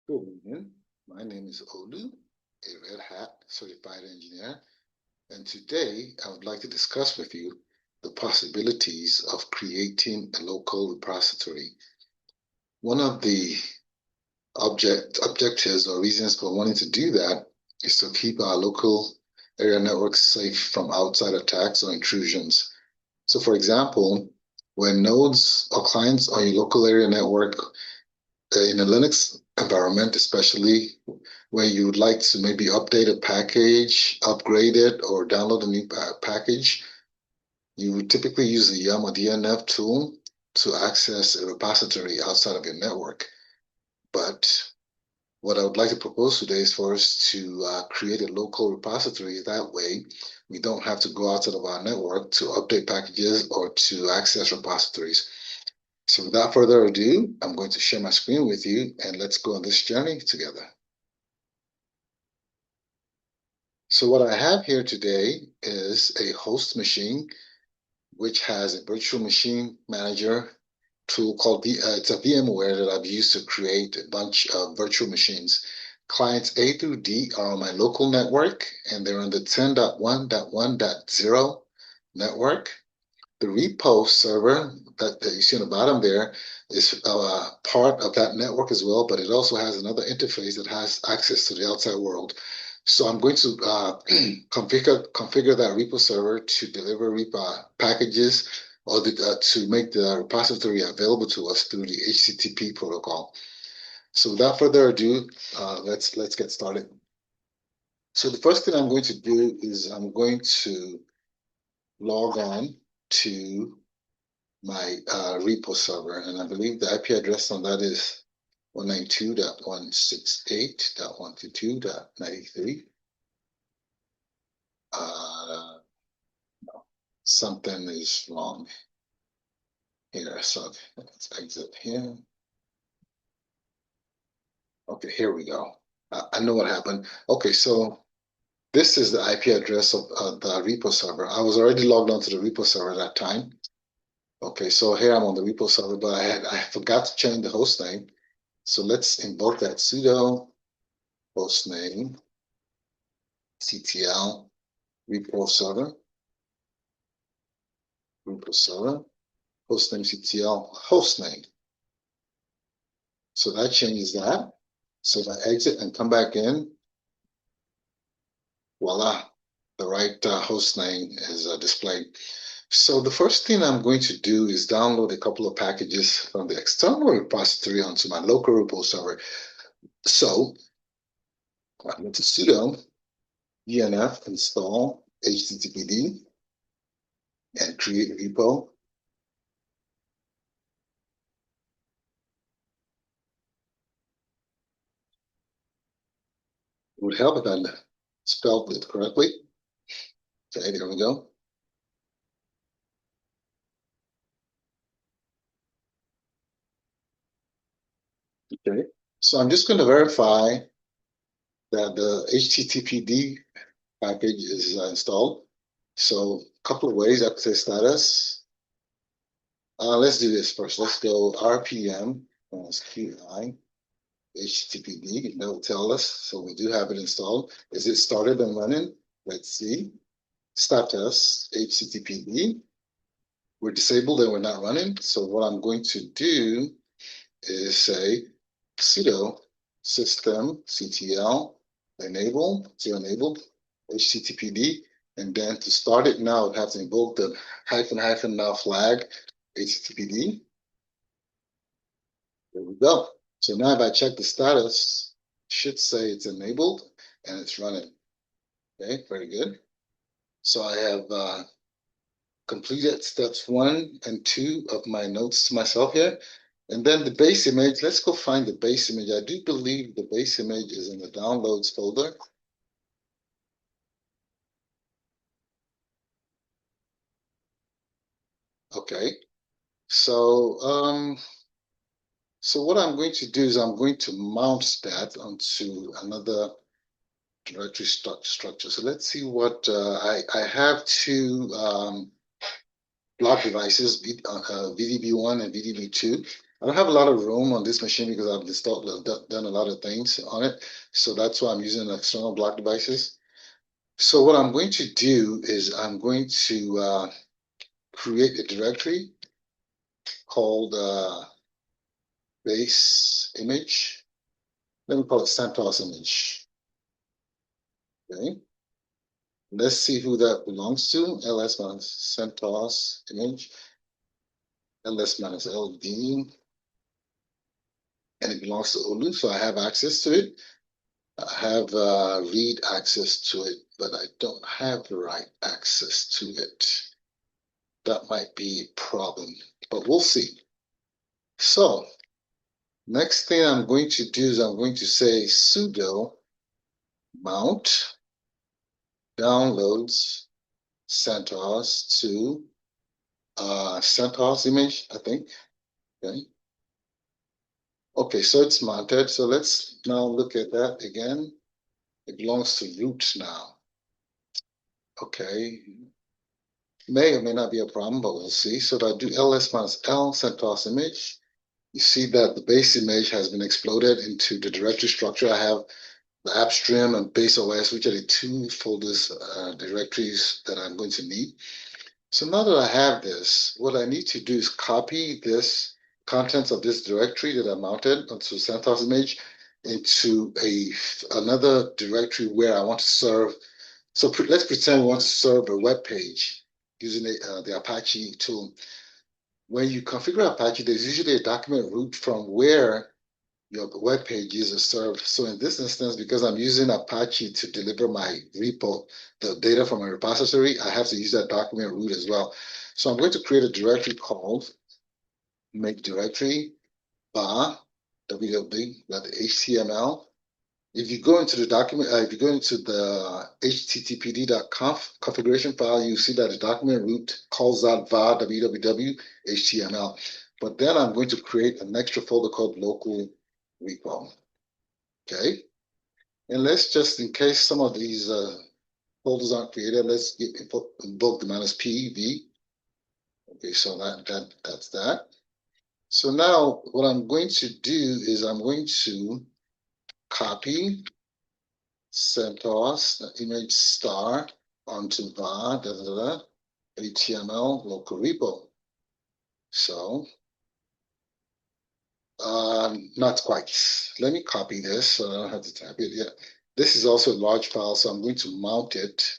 Good evening. My name is Olu, a Red Hat certified engineer, and today I would like to discuss with you the possibilities of creating a local repository. One of the objectives or reasons for wanting to do that is to keep our local area networks safe from outside attacks or intrusions. So, for example, when nodes or clients on your local area network in a Linux environment, especially where you would like to maybe update a package, upgrade it, or download a new package, you would typically use the yum or DNF tool to access a repository outside of your network. But what I would like to propose today is for us to create a local repository. That way, we don't have to go outside of our network to update packages or to access repositories. So without further ado, I'm going to share my screen with you and let's go on this journey together. So what I have here today is a host machine, which has a virtual machine manager tool called, it's a VMware that I've used to create a bunch of virtual machines. Clients A through D are on my local network, and they're on the 10.1.1.0 network. The repo server that you see on the bottom there is part of that network as well, but it also has another interface that has access to the outside world. So I'm going to configure that repo server to deliver repo packages or to make the repository available to us through the HTTP protocol. So without further ado, let's get started. So the first thing I'm going to do is I'm going to log on to my repo server, and I believe the IP address on that is 192.168.122.93. No, something is wrong here, so let's exit here. Okay, here we go. I know what happened. Okay, so this is the IP address of the repo server. I was already logged onto the repo server at that time. Okay, so here I'm on the repo server, but I forgot to change the host name. So let's invoke that sudo hostname CTL repo server hostname CTL hostname. So that changes that. So if I exit and come back in, voila, the right host name is displayed. So the first thing I'm going to do is download a couple of packages from the external repository onto my local repo server. So I'm going to sudo dnf install httpd and create a repo. It would help if I spelled it correctly. Okay, there we go. Okay, so I'm just going to verify that the HTTPD package is installed. So a couple of ways I could say status. Let's do this first. Let's go RPM QI HTTPD. That will tell us. So we do have it installed. Is it started and running? Let's see. Status HTTPD. We're disabled and we're not running. So what I'm going to do is say sudo systemctl enable to enable HTTPD, and then to start it now, it has to invoke the -- now flag HTTPD. There we go. So now if I check the status, it should say it's enabled and it's running. Okay, very good. So I have completed steps 1 and 2 of my notes to myself here. And then the base image, let's go find the base image. I do believe the base image is in the downloads folder. Okay, so so what I'm going to do is I'm going to mount that onto another directory structure. So let's see what I have two block devices, VDB1 and VDB2. I don't have a lot of room on this machine because I've installed, done a lot of things on it. So that's why I'm using external block devices. So what I'm going to do is I'm going to create a directory called base image. Let me call it CentOS image. Okay. Let's see who that belongs to. ls minus CentOS image, ls minus ld, and it belongs to Olu, so I have access to it. I have read access to it, but I don't have write access to it. That might be a problem, but we'll see. So next thing I'm going to do is I'm going to say sudo mount downloads CentOS to CentOS image, I think. Okay. Okay, so it's mounted. So let's now look at that again. It belongs to root now. Okay. May or may not be a problem, but we'll see. So if I do ls minus l CentOS image, you see that the base image has been exploded into the directory structure. I have the app stream and base OS, which are the two folders, directories that I'm going to need. So now that I have this, what I need to do is copy this contents of this directory that I mounted onto CentOS image into another directory where I want to serve. So let's pretend we want to serve a web page using the Apache tool. When you configure Apache, there's usually a document root from where your web pages are served. So in this instance, because I'm using Apache to deliver my repo, the data from my repository, I have to use that document root as well. So I'm going to create a directory called make directory bar www.html. If you go into the document, if you go into the httpd.conf configuration file, you see that the document root calls out var www.html. But then I'm going to create an extra folder called local repo. Okay. And let's just, in case some of these folders aren't created, let's invoke the minus PV. Okay, so that's that. So now what I'm going to do is I'm going to copy CentOS, the image star onto var, HTML local repo. So not quite. Let me copy this so I don't have to type it yet. This is also a large file, so I'm going to mount it.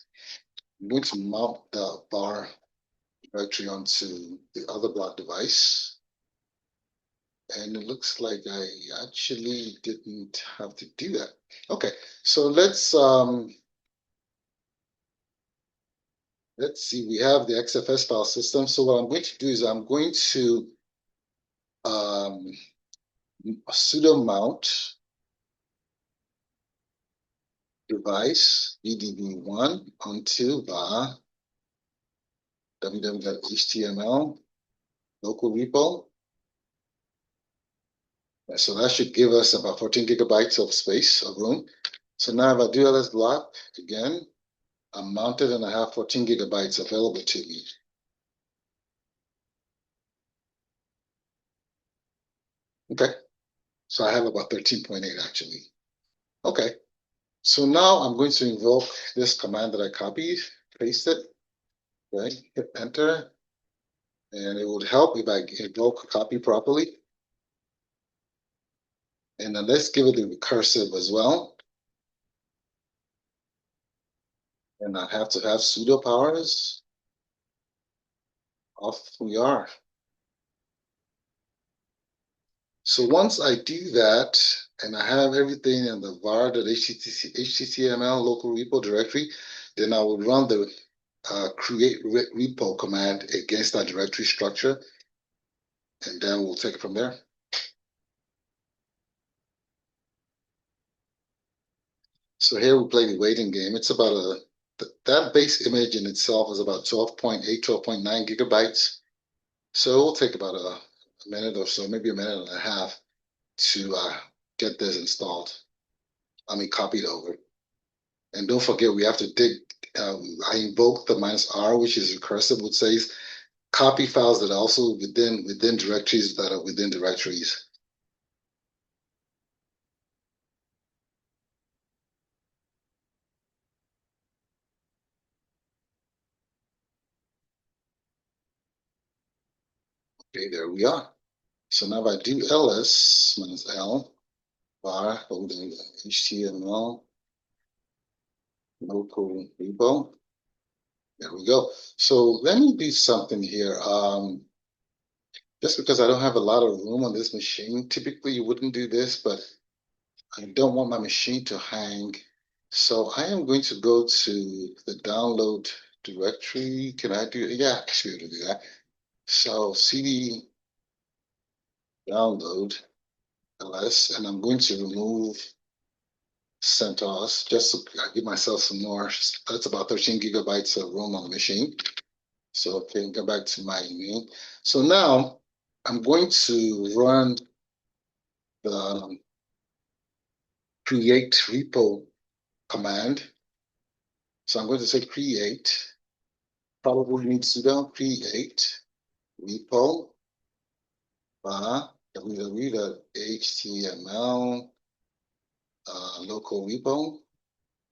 I'm going to mount the bar directory onto the other block device. And it looks like I actually didn't have to do that. Okay, so let's see. We have the XFS file system. So what I'm going to do is I'm going to sudo mount device vdb1 onto var www.html local repo. So that should give us about 14 gigabytes of space of room. So now if I do ls block again, I'm mounted and I have 14 gigabytes available to me. Okay, so I have about 13.8 actually. Okay, so now I'm going to invoke this command that I copied, paste it, right? Hit enter, and it would help if I invoke copy properly. And then let's give it the recursive as well. And I have to have sudo powers. Off we are. So once I do that, and I have everything in the var.html local repo directory, then I will run the create repo command against that directory structure, and then we'll take it from there. So here we play the waiting game. It's about that base image in itself is about 12.8, 12.9 gigabytes. So it will take about a minute or so, maybe a minute and a half to get this installed. I mean, copied over. And don't forget, we have to dig. I invoke the -r, which is recursive, which says copy files that are also within directories that are within directories. Okay, there we are. So now if I do ls minus l var holding HTML local repo, there we go. So let me do something here. Just because I don't have a lot of room on this machine, typically you wouldn't do this, but I don't want my machine to hang. So I am going to go to the download directory. Can I do it? Yeah, I should be able to do that. So cd download ls, and I'm going to remove CentOS just to give myself some more. That's about 13 gigabytes of room on the machine. So okay, go back to my main. So now I'm going to run the create repo command. So I'm going to say create, probably need sudo create repo www.html local repo,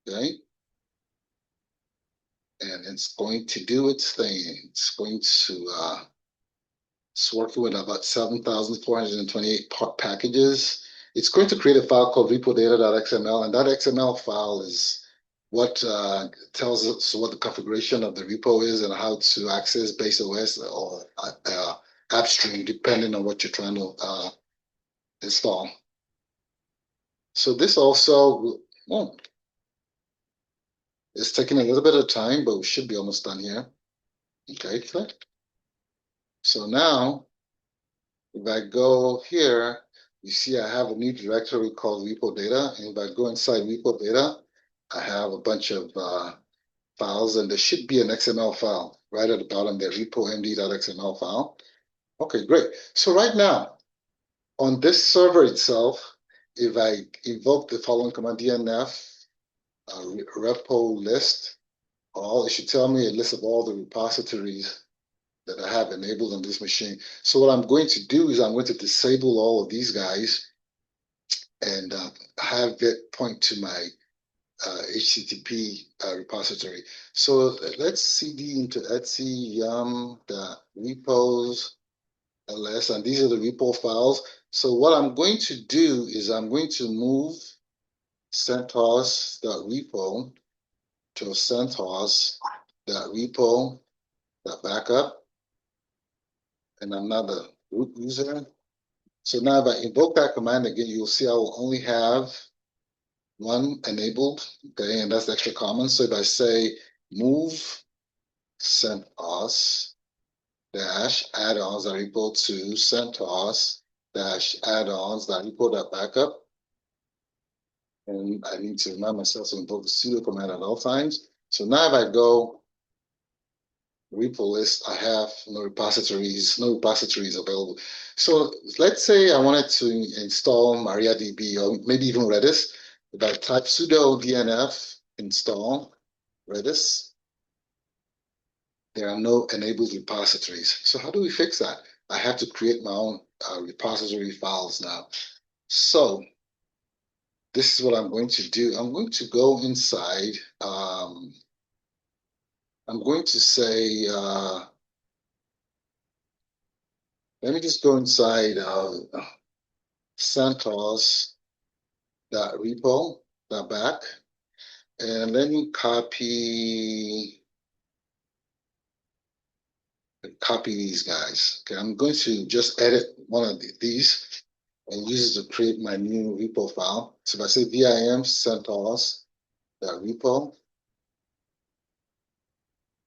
okay? And it's going to do its thing. It's going to it's working with about 7,428 packages. It's going to create a file called repo.data.xml, and that XML file is what tells us what the configuration of the repo is and how to access base OS or AppStream, depending on what you're trying to install. So this also, well, it's taking a little bit of time, but we should be almost done here. Okay, click. So now, if I go here, you see I have a new directory called repo data. And if I go inside repo data, I have a bunch of files, and there should be an XML file right at the bottom there, repomd.xml file. Okay, great. So right now, on this server itself, if I invoke the following command, dnf repo list all, it should tell me a list of all the repositories that I have enabled on this machine. So what I'm going to do is I'm going to disable all of these guys and have it point to my HTTP repository. So let's cd into etc yum the repos ls, and these are the repo files. So what I'm going to do is I'm going to move CentOS.repo to CentOS.repo.backup and another root user. So now if I invoke that command again, you'll see I will only have one enabled, okay, and that's the extra common. So if I say move CentOS dash add-ons that repo to CentOS dash add-ons that repo.backup, and I need to remind myself to invoke the sudo command at all times. So now if I go repo list, I have no repositories available. So let's say I wanted to install MariaDB or maybe even Redis. If I type sudo dnf install Redis, there are no enabled repositories. So how do we fix that? I have to create my own repository files now. So this is what I'm going to do. I'm going to go inside. I'm going to say, let me just go inside CentOS.repo.back, and let me copy these guys. Okay, I'm going to just edit one of these and use it to create my new repo file. So if I say vim CentOS.repo,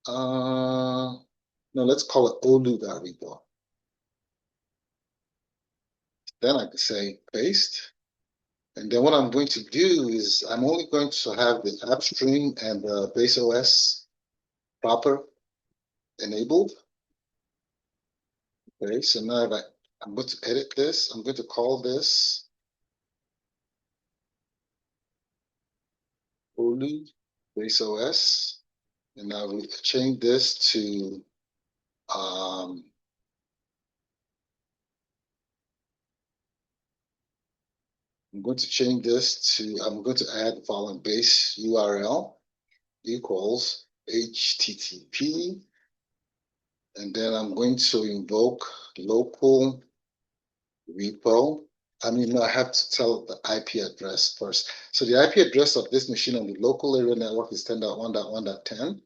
no, let's call it olu.repo. Then I can say paste. And then what I'm going to do is I'm only going to have the AppStream and the base OS proper enabled. Okay, so now if I'm going to edit this, I'm going to call this Olu base OS, and I will change this to Um, I'm going to change this to, I'm going to add the following base URL equals HTTP, and then I'm going to invoke local repo. I mean, I have to tell the IP address first. So the IP address of this machine on the local area network is 10.1.1.10.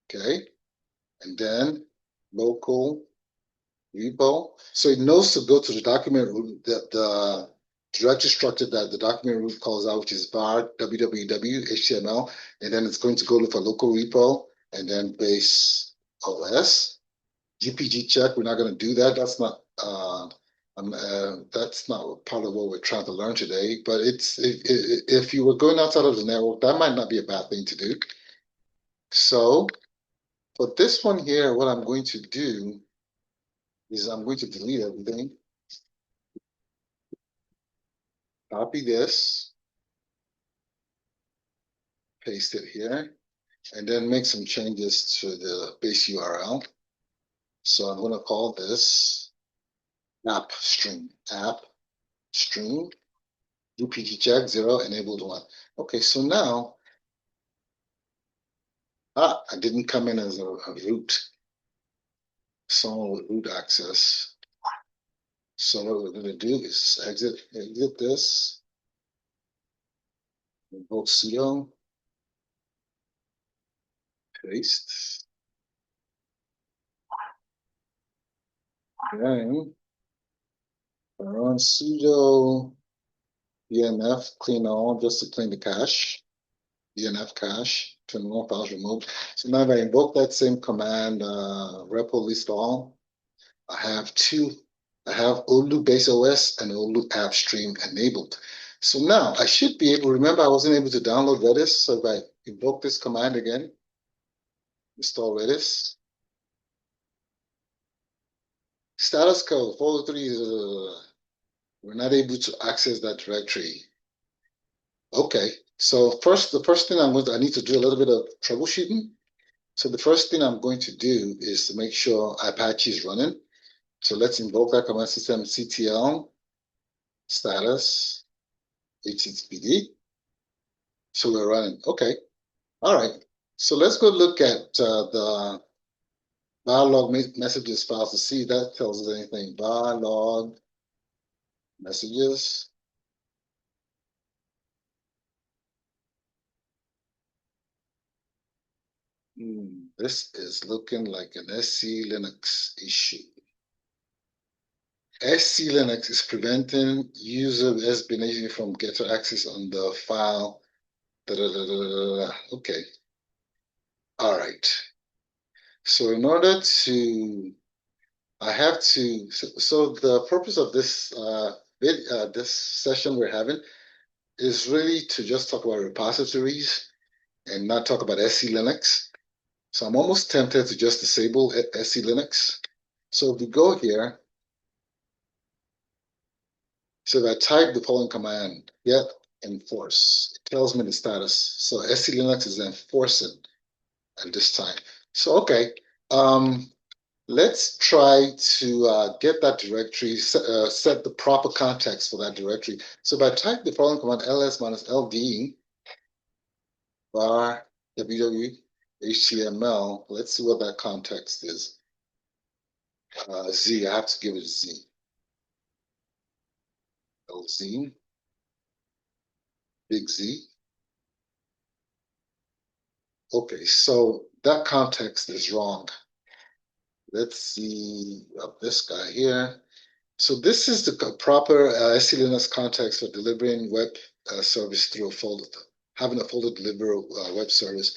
Okay. And then local repo. So it knows to go to the document root, the directory structure that the document root calls out, which is var www html, and then it's going to go look for local repo and then base OS. GPG check, we're not going to do that. That's not part of what we're trying to learn today. But it's if you were going outside of the network, that might not be a bad thing to do. So for this one here, what I'm going to do is I'm going to delete everything, copy this, paste it here, and then make some changes to the base URL. So I'm going to call this app string, UPG check 0, enabled 1. Okay, so now, I didn't come in as a root, someone with root access. So what we're going to do is exit this, invoke sudo, paste, then run sudo DNF clean all just to clean the cache, DNF cache, turn all files removed. So now if I invoke that same command, repo list all, I have Olu base OS and Olu app stream enabled. So now I should be able, remember I wasn't able to download Redis, so if I invoke this command again, install Redis, status code 403, we're not able to access that directory. Okay, so the first thing I need to do a little bit of troubleshooting. So the first thing I'm going to do is to make sure Apache is running. So let's invoke that command system ctl status httpd. So we're running. Okay. All right. So let's go look at the var log messages files to see if that tells us anything. Var log messages. This is looking like an SC Linux issue. SC Linux is preventing user espionage from getting access on the file. Okay. All right. So in order to, I have to, so the purpose of this this session we're having is really to just talk about repositories and not talk about SC Linux. So I'm almost tempted to just disable SC Linux. So if we go here, so if I type the following command, get enforce, it tells me the status. So SC Linux is enforcing at this time. So, okay, let's try to get that directory, set the proper context for that directory. So if I type the following command, ls-ld var www html, let's see what that context is. Z, I have to give it a Z. LZ, big Z. Okay, so that context is wrong. Let's see this guy here. So this is the proper SC Linux context for delivering web service through a folder, having a folder deliver web service.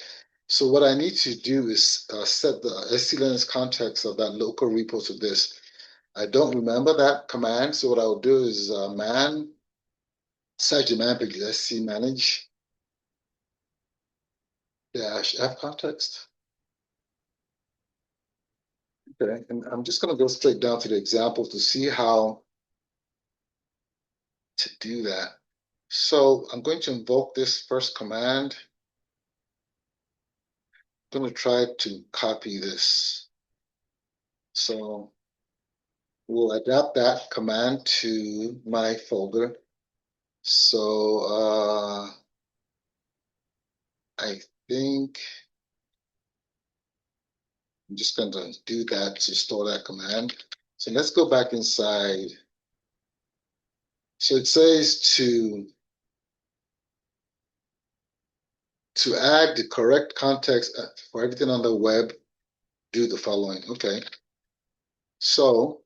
So what I need to do is set the SC Linux context of that local repo to this. I don't remember that command, so what I'll do is man, search the man page, SC manage dash F context. Okay, and I'm just going to go straight down to the example to see how to do that. So I'm going to invoke this first command. I'm going to try to copy this. So we'll adapt that command to my folder. So I think I'm just going to do that to store that command. So let's go back inside. So it says to add the correct context for everything on the web, do the following. Okay. So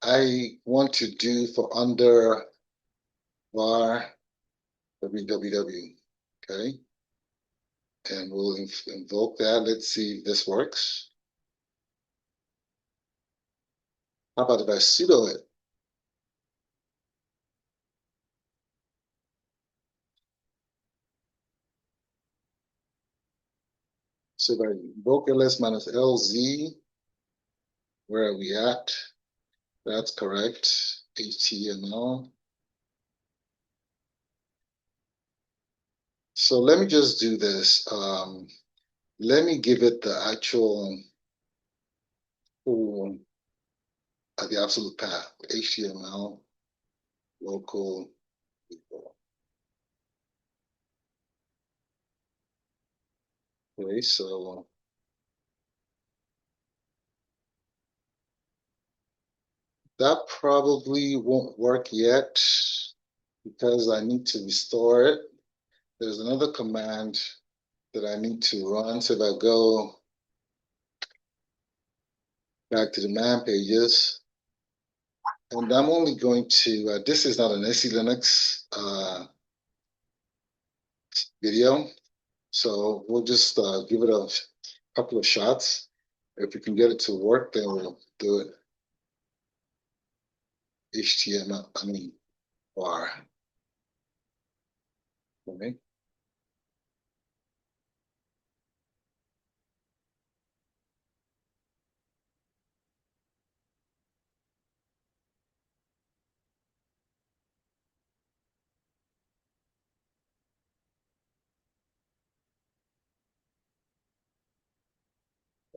I want to do for under var www. Okay. And we'll invoke that. Let's see if this works. How about if I sudo it? So if I invoke ls minus lz, where are we at? That's correct. HTML. So let me just do this. Let me give it the actual full, the absolute path. HTML local people. Okay, so that probably won't work yet because I need to restore it. There's another command that I need to run. So if I go back to the man pages, and I'm only going to, this is not an SE Linux video, so we'll just give it a couple of shots. If we can get it to work, then we'll do it. HTML, I mean, var. Okay.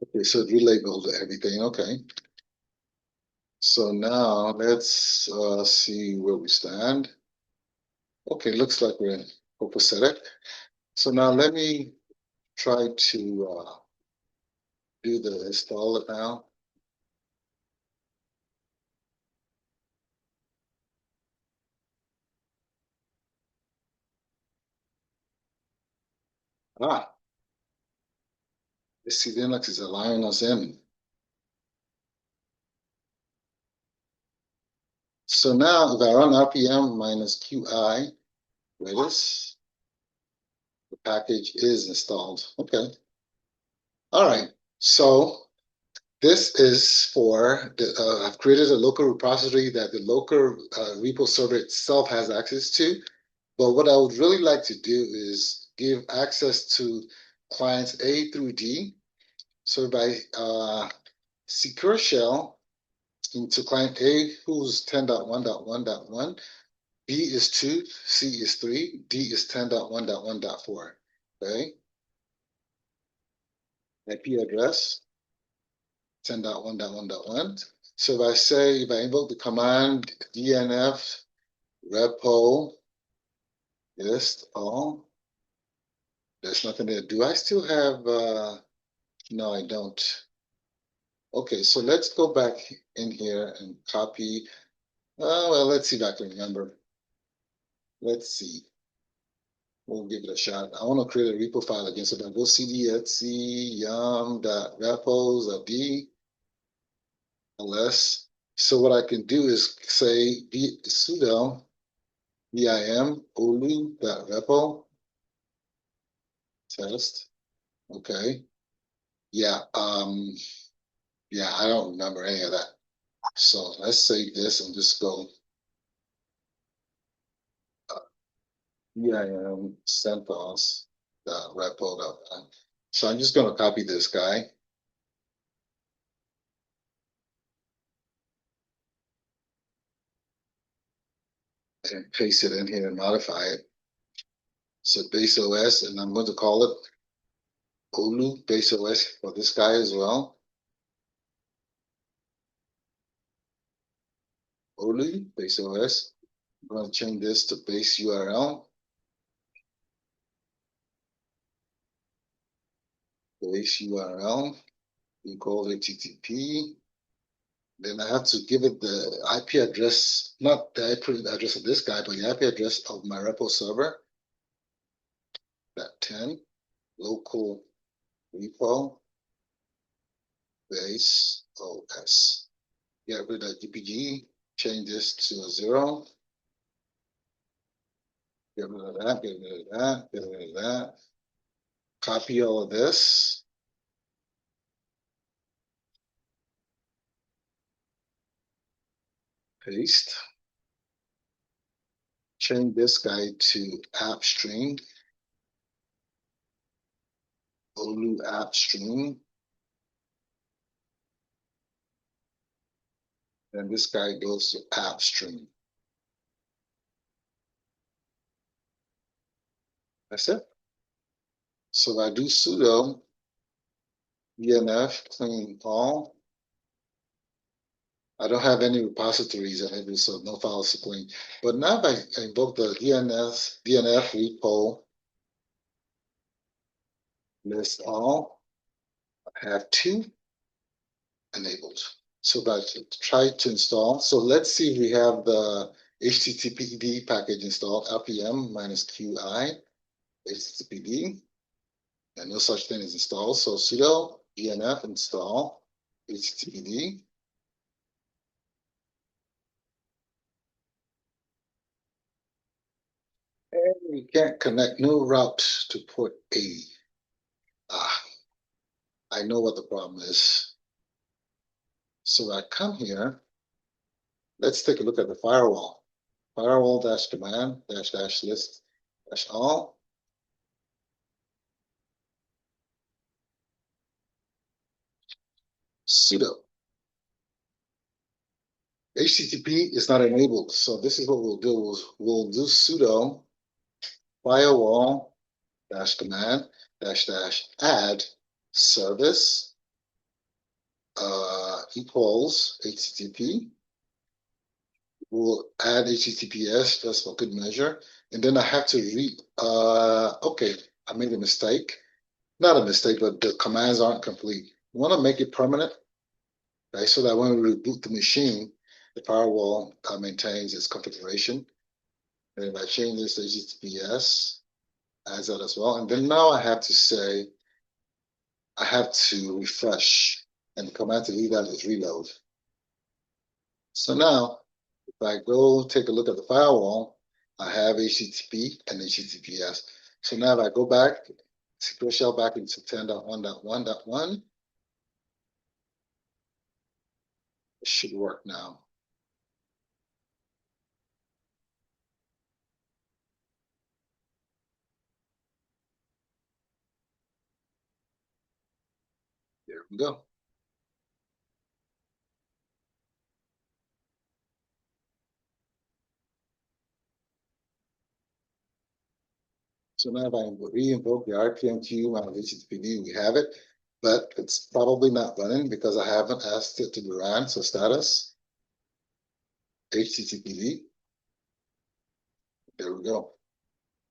Okay, so it relabeled everything. Okay. So now let's see where we stand. Okay, looks like we're copacetic. So now let me try to do the install it now. Ah, SC Linux is allowing us in. So now if I run RPM minus QI, Redis, the package is installed. Okay. All right. So this is for the, I've created a local repository that the local repo server itself has access to. But what I would really like to do is give access to clients A through D. So by secure shell into client A, who's 10.1.1.1, B is 2, C is 3, D is 10.1.1.4. Okay. IP address 10.1.1.1. So if I invoke the command dnf repo list all, there's nothing there. Do I still have, no, I don't. Okay, so let's go back in here and copy. Well, let's see if I can remember. Let's see. We'll give it a shot. I want to create a repo file again. So if I go cd etc yum.repos.d ls. So what I can do is say sudo vim olu.repo test. Okay. Yeah. Yeah, I don't remember any of that. So let's save this and just go vim CentOS.repo. So I'm just going to copy this guy and paste it in here and modify it. So base OS, and I'm going to call it Olu base OS for this guy as well. OLI, base OS. I'm going to change this to base URL. Base URL equals HTTP. Then I have to give it the IP address, not the IP address of this guy, but the IP address of my repo server. That 10 local repo base OS. Get rid of GPG, change this to a 0. Get rid of that, get rid of that, get rid of that. Copy all of this. Paste. Change this guy to app stream. Olu app stream. And this guy goes to app stream. That's it. So if I do sudo enf clean all, I don't have any repositories enabled, so no files to clean. But now if I invoke the DNF repo list all, I have 2 enabled. So that try to install. So let's see if we have the HTTPD package installed, rpm -qi HTTPD, and no such thing is installed. So sudo enf install HTTPD. And we can't connect, no route to port 80. I know what the problem is. So I come here. Let's take a look at the firewall. Firewall dash command dash dash list dash all. Sudo. HTTP is not enabled. So this is what we'll do. We'll do sudo firewall dash command dash dash add service equals HTTP. We'll add HTTPS just for good measure. And then I have to read, okay, I made a mistake. Not a mistake, but the commands aren't complete. We want to make it permanent, right? So that when we reboot the machine, the firewall maintains its configuration. And if I change this to HTTPS, adds that as well. And then now I have to say, I have to refresh. And the command to do that is reload. So now, if I go take a look at the firewall, I have HTTP and HTTPS. So now if I go back, SQL shell back into 10.1.1.1, it should work now. There we go. So now if I re-invoke the RPM queue on HTTPD, we have it, but it's probably not running because I haven't asked it to be ran. So status, HTTPD, there we go.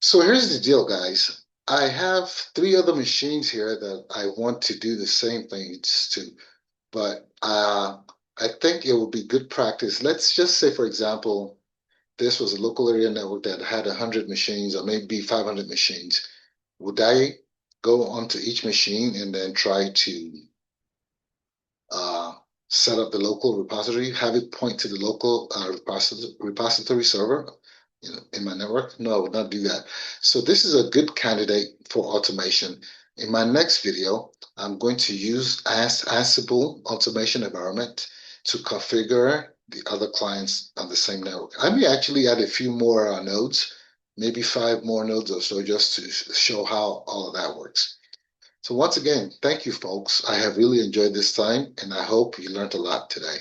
So here's the deal, guys. I have 3 other machines here that I want to do the same things to, but I think it would be good practice. Let's just say, for example, this was a local area network that had 100 machines or maybe 500 machines. Would I go onto each machine and then try to uh, set up the local repository, have it point to the local repository server in my network? No, I would not do that. So this is a good candidate for automation. In my next video, I'm going to use Ansible automation environment to configure the other clients on the same network. I may actually add a few more nodes, maybe 5 more nodes or so, just to show how all of that works. So once again, thank you, folks. I have really enjoyed this time, and I hope you learned a lot today.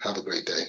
Have a great day.